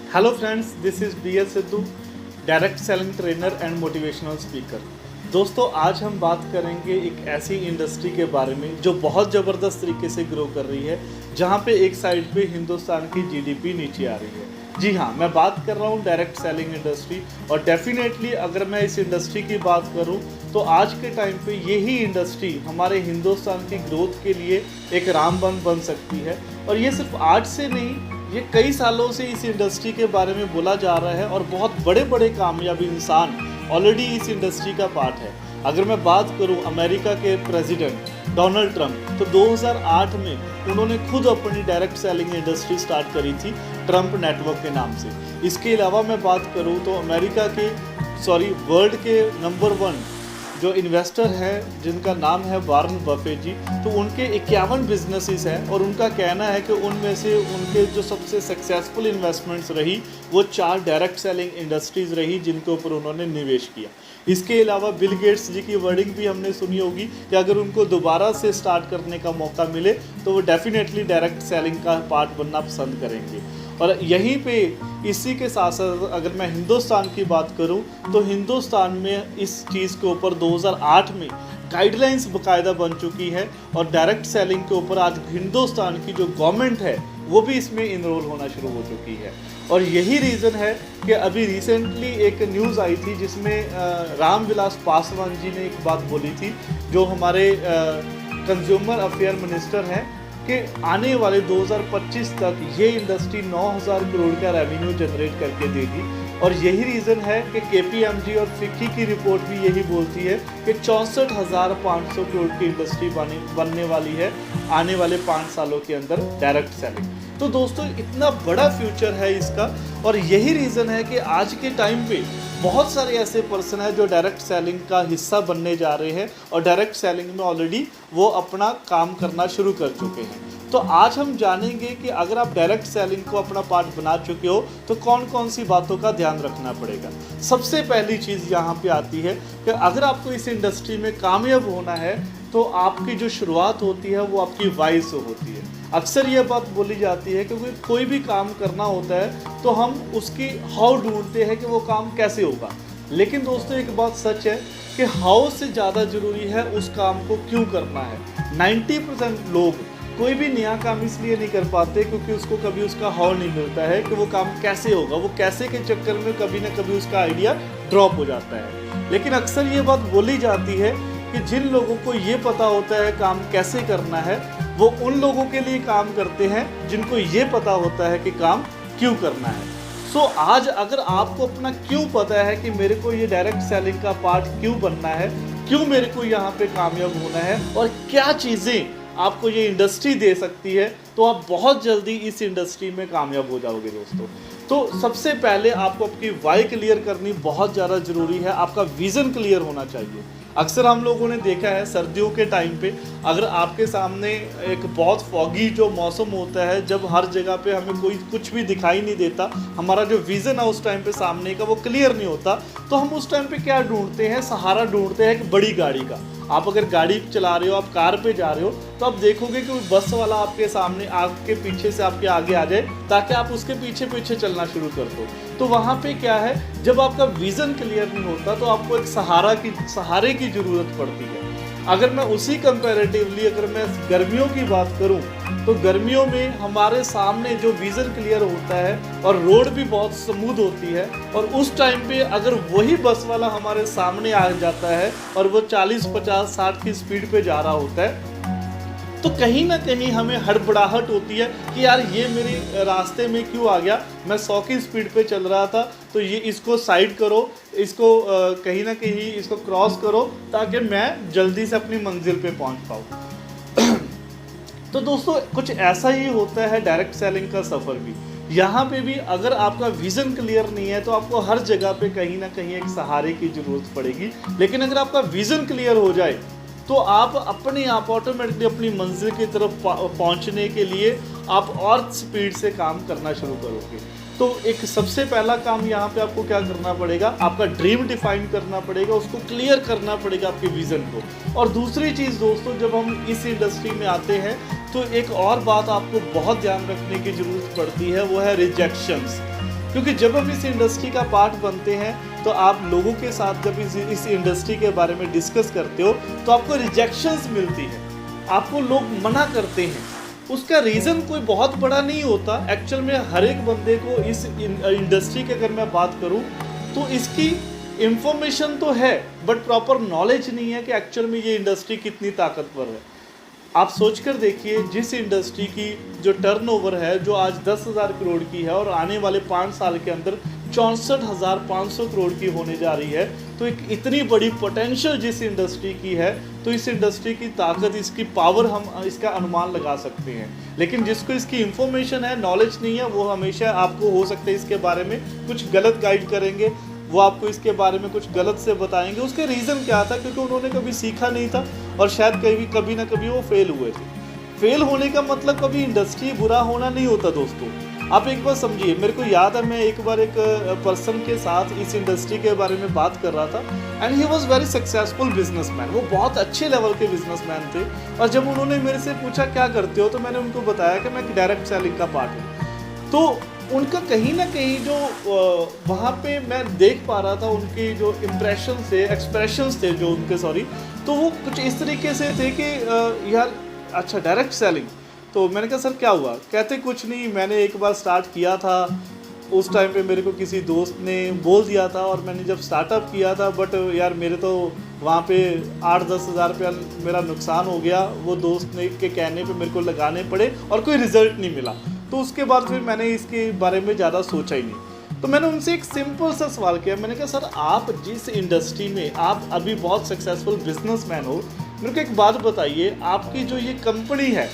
Hello friends, this is B S Sidhu, direct selling trainer and motivational speaker. दोस्तों, आज हम बात करेंगे एक ऐसी इंडस्ट्री के बारे में जो बहुत ज़बरदस्त तरीके से ग्रो कर रही है, जहाँ पे एक साइड पे हिंदुस्तान की जीडीपी नीचे आ रही है। जी हाँ, मैं बात कर रहा हूँ डायरेक्ट सेलिंग इंडस्ट्री। और डेफिनेटली अगर मैं इस इंडस्ट्री की बात करूँ तो आज के टाइम पे यही इंडस्ट्री हमारे हिंदुस्तान की ग्रोथ के लिए एक रामबाण बन सकती है। और ये सिर्फ आज से नहीं, ये कई सालों से इस इंडस्ट्री के बारे में बोला जा रहा है और बहुत बड़े बड़े कामयाब इंसान ऑलरेडी इस इंडस्ट्री का पार्ट है। अगर मैं बात करूं अमेरिका के प्रेसिडेंट डोनाल्ड ट्रंप, तो 2008 में उन्होंने खुद अपनी डायरेक्ट सेलिंग इंडस्ट्री स्टार्ट करी थी ट्रंप नेटवर्क के नाम से। इसके अलावा मैं बात करूं तो अमेरिका के वर्ल्ड के नंबर 1 जो इन्वेस्टर हैं जिनका नाम है वॉरेन बफेट जी, तो उनके 51 बिजनेसेस हैं और उनका कहना है कि उनमें से उनके जो सबसे सक्सेसफुल इन्वेस्टमेंट्स रही वो 4 डायरेक्ट सेलिंग इंडस्ट्रीज़ रही जिनके ऊपर उन्होंने निवेश किया। इसके अलावा बिल गेट्स जी की वर्डिंग भी हमने सुनी होगी कि अगर उनको दोबारा से स्टार्ट करने का मौका मिले तो वो डेफिनेटली डायरेक्ट सेलिंग का पार्ट बनना पसंद करेंगे। और यहीं पे इसी के साथ साथ अगर मैं हिंदुस्तान की बात करूं तो हिंदुस्तान में इस चीज़ के ऊपर 2008 में गाइडलाइंस बाकायदा बन चुकी है और डायरेक्ट सेलिंग के ऊपर आज हिंदुस्तान की जो गवर्नमेंट है वो भी इसमें इनरोल होना शुरू हो चुकी है। और यही रीज़न है कि अभी रिसेंटली एक न्यूज़ आई थी जिसमें रामविलास पासवान जी ने एक बात बोली थी, जो हमारे कंज्यूमर अफेयर मिनिस्टर हैं, कि आने वाले 2025 तक ये इंडस्ट्री 9,000 करोड़ का रेवेन्यू जनरेट करके देगी। और यही रीज़न है कि केपीएमजी और फिक्की की रिपोर्ट भी यही बोलती है कि 64,500 करोड़ की इंडस्ट्री बनने वाली है आने वाले 5 सालों के अंदर डायरेक्ट सेलिंग। तो दोस्तों, इतना बड़ा फ्यूचर है इसका। और यही रीज़न है कि आज के टाइम पे बहुत सारे ऐसे पर्सन हैं जो डायरेक्ट सेलिंग का हिस्सा बनने जा रहे हैं और डायरेक्ट सेलिंग में ऑलरेडी वो अपना काम करना शुरू कर चुके हैं। तो आज हम जानेंगे कि अगर आप डायरेक्ट सेलिंग को अपना पार्ट बना चुके हो तो कौन कौन सी बातों का ध्यान रखना पड़ेगा। सबसे पहली चीज़ यहाँ पे आती है कि अगर आपको इस इंडस्ट्री में कामयाब होना है तो आपकी जो शुरुआत होती है वो आपकी वाई से होती है। अक्सर ये बात बोली जाती है कि कोई भी काम करना होता है तो हम उसकी हाउ ढूंढते हैं कि वो काम कैसे होगा। लेकिन दोस्तों, एक बात सच है कि हाउ से ज़्यादा ज़रूरी है उस काम को क्यों करना है। 90% लोग कोई भी नया काम इसलिए नहीं कर पाते क्योंकि उसको कभी उसका हाउ नहीं मिलता है कि वो काम कैसे होगा। वो कैसे के चक्कर में कभी ना कभी उसका आइडिया ड्रॉप हो जाता है। लेकिन अक्सर ये बात बोली जाती है कि जिन लोगों को ये पता होता है काम कैसे करना है, वो उन लोगों के लिए काम करते हैं जिनको ये पता होता है कि काम क्यों करना है। सो आज अगर आपको अपना क्यों पता है कि मेरे को ये डायरेक्ट सेलिंग का पार्ट क्यों बनना है, क्यों मेरे को यहाँ पे कामयाब होना है और क्या चीज़ें आपको ये इंडस्ट्री दे सकती है, तो आप बहुत जल्दी इस इंडस्ट्री में कामयाब हो जाओगे दोस्तों। तो सबसे पहले आपको अपनी वाई क्लियर करनी बहुत ज़्यादा ज़रूरी है। आपका विज़न क्लियर होना चाहिए। अक्सर हम लोगों ने देखा है सर्दियों के टाइम पे अगर आपके सामने एक बहुत फॉगी जो मौसम होता है, जब हर जगह पे हमें कोई कुछ भी दिखाई नहीं देता, हमारा जो विज़न है उस टाइम पे सामने का वो क्लियर नहीं होता, तो हम उस टाइम पे क्या ढूंढते हैं, सहारा ढूंढते हैं एक बड़ी गाड़ी का। आप अगर गाड़ी चला रहे हो, आप कार पे जा रहे हो, तो आप देखोगे कि बस वाला आपके सामने आपके पीछे से आपके आगे आ जाए ताकि आप उसके पीछे पीछे चलना शुरू कर दो। तो वहाँ पे क्या है, जब आपका विज़न क्लियर नहीं होता तो आपको एक सहारे की ज़रूरत पड़ती है। अगर मैं उसी कंपैरेटिवली अगर मैं गर्मियों की बात करूं तो गर्मियों में हमारे सामने जो विज़न क्लियर होता है और रोड भी बहुत स्मूथ होती है, और उस टाइम पे अगर वही बस वाला हमारे सामने आ जाता है और वो 40, 50, 60 की स्पीड पे जा रहा होता है, तो कहीं ना कहीं हमें हड़बड़ाहट होती है कि यार ये मेरे रास्ते में क्यों आ गया, मैं 100 की स्पीड पे चल रहा था, तो ये इसको साइड करो, इसको कहीं ना कहीं इसको क्रॉस करो ताकि मैं जल्दी से अपनी मंजिल पे पहुंच पाऊँ। तो दोस्तों, कुछ ऐसा ही होता है डायरेक्ट सेलिंग का सफ़र भी। यहाँ पे भी अगर आपका विज़न क्लियर नहीं है तो आपको हर जगह पे कहीं ना कहीं एक सहारे की ज़रूरत पड़ेगी। लेकिन अगर आपका विज़न क्लियर हो जाए तो आप अपने आप ऑटोमेटिकली अपनी मंजिल की तरफ पहुंचने के लिए आप और स्पीड से काम करना शुरू करोगे। तो एक सबसे पहला काम यहाँ पे आपको क्या करना पड़ेगा, आपका ड्रीम डिफाइन करना पड़ेगा, उसको क्लियर करना पड़ेगा आपके विज़न को। और दूसरी चीज़ दोस्तों, जब हम इस इंडस्ट्री में आते हैं तो एक और बात आपको बहुत ध्यान रखने की ज़रूरत पड़ती है, वो है रिजेक्शंस। क्योंकि जब हम इस इंडस्ट्री का पार्ट बनते हैं तो आप लोगों के साथ जब इस इंडस्ट्री के बारे में डिस्कस करते हो तो आपको रिजेक्शंस मिलती है, आपको लोग मना करते हैं। उसका रीज़न कोई बहुत बड़ा नहीं होता। एक्चुअल में हर एक बंदे को इस इंडस्ट्री की अगर मैं बात करूं तो इसकी इंफॉर्मेशन तो है बट प्रॉपर नॉलेज नहीं है कि एक्चुअल में ये इंडस्ट्री कितनी ताकतवर है। आप सोच कर देखिए, जिस इंडस्ट्री की जो टर्नओवर है जो आज 10,000 करोड़ की है और आने वाले 5 साल के अंदर 64,500 करोड़ की होने जा रही है, तो एक इतनी बड़ी पोटेंशियल जिस इंडस्ट्री की है, तो इस इंडस्ट्री की ताकत, इसकी पावर हम इसका अनुमान लगा सकते हैं। लेकिन जिसको इसकी इंफॉर्मेशन है, नॉलेज नहीं है, वो हमेशा आपको हो सकता है इसके बारे में कुछ गलत गाइड करेंगे, वो आपको इसके बारे में कुछ गलत से बताएंगे। उसके रीज़न क्या था? क्योंकि उन्होंने कभी सीखा नहीं था और शायद कभी ना कभी वो फेल हुए थे। फेल होने का मतलब कभी इंडस्ट्री बुरा होना नहीं होता दोस्तों। आप एक बार समझिए, मेरे को याद है मैं एक बार एक पर्सन के साथ इस इंडस्ट्री के बारे में बात कर रहा था and he was very successful businessman. वो बहुत अच्छे लेवल के बिजनेसमैन थे और जब उन्होंने मेरे से पूछा क्या करते हो, तो मैंने उनको बताया कि मैं डायरेक्ट सेलिंग का पार्ट हूँ। तो उनका कहीं ना कहीं जो वहाँ पे मैं देख पा रहा था, उनके जो इम्प्रेशन थे, एक्सप्रेशंस थे जो उनके, तो वो कुछ इस तरीके से थे कि यार अच्छा डायरेक्ट सेलिंग। तो मैंने कहा सर क्या हुआ? कहते कुछ नहीं, मैंने एक बार स्टार्ट किया था, उस टाइम पे मेरे को किसी दोस्त ने बोल दिया था और मैंने जब स्टार्टअप किया था, बट यार मेरे तो वहाँ पे 8-10 हज़ार रुपया मेरा नुकसान हो गया। वो दोस्त ने के कहने पे मेरे को लगाने पड़े और कोई रिजल्ट नहीं मिला। तो उसके बाद फिर मैंने इसके बारे में ज़्यादा सोचा ही नहीं। तो मैंने उनसे एक सिंपल सा सवाल किया, मैंने कहा सर आप जिस इंडस्ट्री में आप अभी बहुत सक्सेसफुल बिजनेसमैन हो, मेरे को एक बात बताइए, आपकी जो ये कंपनी है,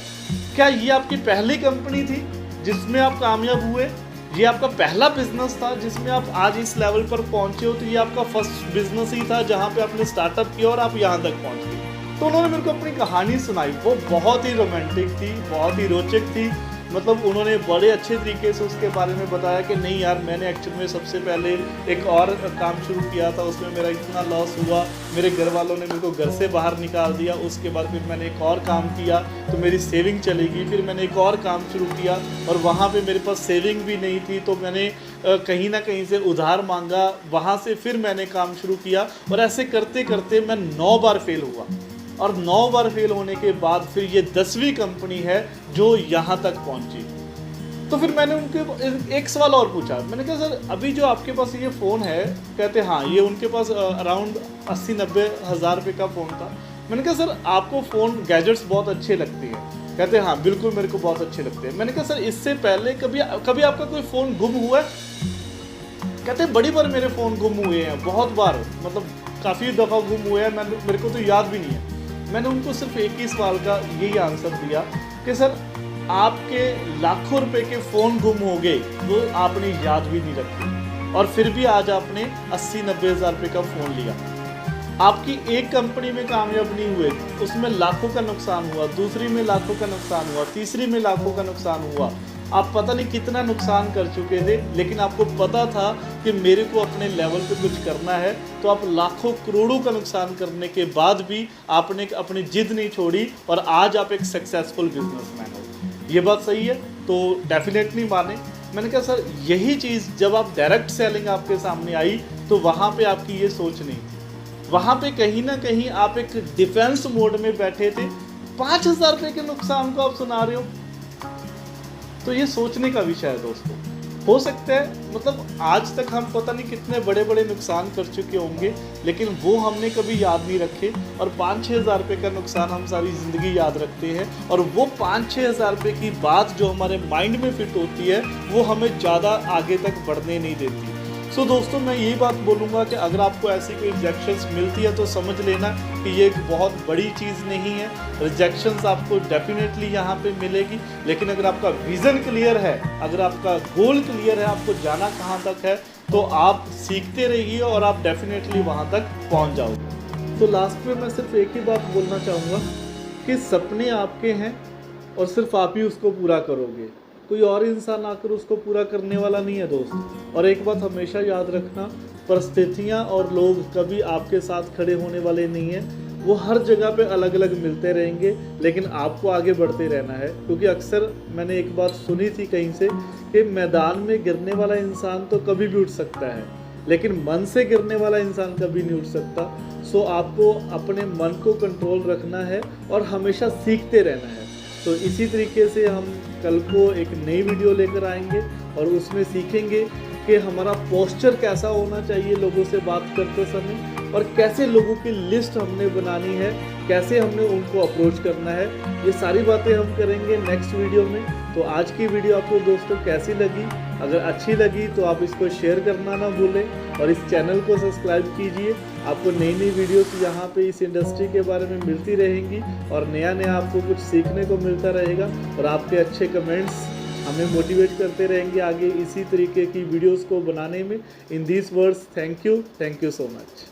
क्या ये आपकी पहली कंपनी थी जिसमें आप कामयाब हुए? ये आपका पहला बिजनेस था जिसमें आप आज इस लेवल पर पहुंचे हो? तो ये आपका फर्स्ट बिजनेस ही था जहां पे आपने स्टार्टअप किया और आप यहां तक पहुंच गए। तो उन्होंने मेरे को अपनी कहानी सुनाई, वो बहुत ही रोमांटिक थी, बहुत ही रोचक थी। मतलब उन्होंने बड़े अच्छे तरीके से उसके बारे में बताया कि नहीं यार, मैंने एक्चुअल में सबसे पहले एक और काम शुरू किया था, उसमें मेरा इतना लॉस हुआ, मेरे घर वालों ने मेरे को घर से बाहर निकाल दिया। उसके बाद फिर मैंने एक और काम किया तो मेरी सेविंग चली गई। फिर मैंने एक और काम शुरू किया और वहाँ पे मेरे पास सेविंग भी नहीं थी, तो मैंने कहीं ना कहीं से उधार मांगा, वहाँ से फिर मैंने काम शुरू किया और ऐसे करते करते मैं 9 बार फेल हुआ। और 9 बार फेल होने के बाद फिर ये 10वीं कंपनी है जो यहाँ तक पहुँची। तो फिर मैंने उनके एक सवाल और पूछा, मैंने कहा सर अभी जो आपके पास ये फ़ोन है, कहते हाँ ये उनके पास अराउंड 80-90 हज़ार रुपये का फ़ोन था। मैंने कहा सर आपको फ़ोन गैजेट्स बहुत अच्छे लगते हैं? कहते हाँ बिल्कुल मेरे को बहुत अच्छे लगते हैं। मैंने कहा सर इससे पहले कभी आपका कोई फ़ोन गुम हुआ है? कहते बड़ी बार मेरे फ़ोन गुम हुए हैं, बहुत बार, मतलब काफ़ी दफ़ा गुम हुए हैं, मेरे को तो याद भी नहीं है। मैंने उनको सिर्फ एक ही सवाल का यही आंसर दिया कि सर आपके लाखों रुपए के फ़ोन गुम हो गए, वो आपने याद भी नहीं रखे और फिर भी आज आपने 80-90 हज़ार रुपये का फ़ोन लिया। आपकी एक कंपनी में कामयाब नहीं हुए, उसमें लाखों का नुकसान हुआ, दूसरी में लाखों का नुकसान हुआ, तीसरी में लाखों का नुकसान हुआ। आप पता नहीं कितना नुकसान कर चुके थे, लेकिन आपको पता था कि मेरे को अपने लेवल पे कुछ करना है। तो आप लाखों करोड़ों का नुकसान करने के बाद भी आपने अपनी जिद नहीं छोड़ी और आज आप एक सक्सेसफुल बिजनेसमैन हो। ये बात सही है? तो डेफिनेटली माने। मैंने कहा सर यही चीज़ जब आप डायरेक्ट सेलिंग आपके सामने आई तो वहाँ पे आपकी ये सोच नहीं थी। वहाँ पे कहीं ना कहीं आप एक डिफेंस मोड में बैठे थे। 5,000 रुपये के नुकसान को आप सुना रहे हो, तो ये सोचने का विषय है दोस्तों। हो सकता है मतलब आज तक हम पता नहीं कितने बड़े बड़े नुकसान कर चुके होंगे, लेकिन वो हमने कभी याद नहीं रखे और 5-6 हज़ार रुपये का नुकसान हम सारी ज़िंदगी याद रखते हैं और वो 5-6 हज़ार रुपये की बात जो हमारे माइंड में फिट होती है वो हमें ज़्यादा आगे तक बढ़ने नहीं देती। सो दोस्तों मैं यही बात बोलूँगा कि अगर आपको ऐसी कोई रिजेक्शंस मिलती है तो समझ लेना कि ये एक बहुत बड़ी चीज़ नहीं है। रिजेक्शंस आपको डेफिनेटली यहाँ पे मिलेगी, लेकिन अगर आपका विज़न क्लियर है, अगर आपका गोल क्लियर है, आपको जाना कहाँ तक है, तो आप सीखते रहिए और आप डेफिनेटली वहाँ तक पहुँच जाओगे। तो लास्ट में मैं सिर्फ एक ही बात बोलना चाहूँगा कि सपने आपके हैं और सिर्फ आप ही उसको पूरा करोगे, कोई और इंसान आकर उसको पूरा करने वाला नहीं है दोस्त। और एक बात हमेशा याद रखना, परिस्थितियाँ और लोग कभी आपके साथ खड़े होने वाले नहीं हैं। वो हर जगह पे अलग अलग मिलते रहेंगे, लेकिन आपको आगे बढ़ते रहना है। क्योंकि अक्सर मैंने एक बात सुनी थी कहीं से कि मैदान में गिरने वाला इंसान तो कभी भी उठ सकता है, लेकिन मन से गिरने वाला इंसान कभी नहीं उठ सकता। सो आपको अपने मन को कंट्रोल रखना है और हमेशा सीखते रहना है। तो इसी तरीके से हम कल को एक नई वीडियो लेकर आएंगे और उसमें सीखेंगे कि हमारा पोस्चर कैसा होना चाहिए लोगों से बात करते समय, और कैसे लोगों की लिस्ट हमने बनानी है, कैसे हमने उनको अप्रोच करना है। ये सारी बातें हम करेंगे नेक्स्ट वीडियो में। तो आज की वीडियो आपको दोस्तों कैसी लगी? अगर अच्छी लगी तो आप इसको शेयर करना ना भूलें और इस चैनल को सब्सक्राइब कीजिए। आपको नई नई वीडियोस यहाँ पे इस इंडस्ट्री के बारे में मिलती रहेंगी और नया नया आपको कुछ सीखने को मिलता रहेगा, और आपके अच्छे कमेंट्स हमें मोटिवेट करते रहेंगे आगे इसी तरीके की वीडियोस को बनाने में। In these words, thank you so much.